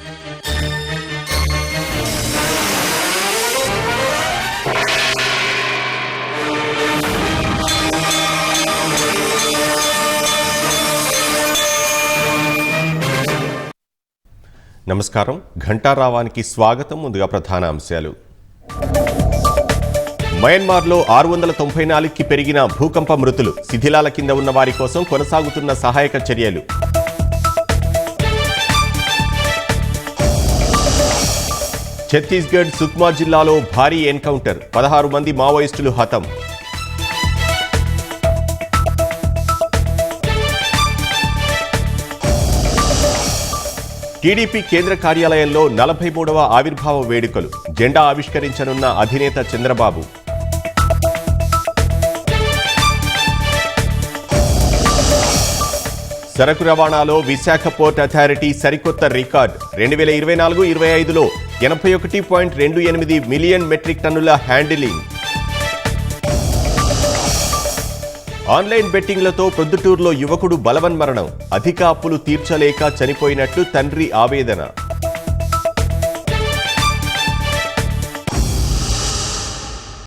నమస్కారం. ఘంటారావానికి స్వాగతం. ముందుగా ప్రధాన అంశాలు. మయన్మార్లో 694కి పెరిగిన భూకంప మృతులు. శిథిలాల కింద ఉన్న వారి కోసం కొనసాగుతున్న సహాయక చర్యలు. ఛత్తీస్గఢ్ సుక్మా జిల్లాలో భారీ ఎన్కౌంటర్. 16 మంది మావోయిస్టులు హతం. టీడీపీ కేంద్ర కార్యాలయంలో 43వ ఆవిర్భావ వేడుకలు. జెండా ఆవిష్కరించనున్న అధినేత చంద్రబాబు. సరకు రవాణాలో విశాఖ పోర్ట్ అథారిటీ సరికొత్త రికార్డ్. 2024-25లో 81.28 మిలియన్ మెట్రిక్ టన్నుల హ్యాండిలింగ్. ఆన్లైన్ బెట్టింగ్లతో ప్రొద్దుటూరులో యువకుడు బలవన్మరణం. అధిక అప్పులు తీర్చలేక చనిపోయినట్లు తండ్రి ఆవేదన.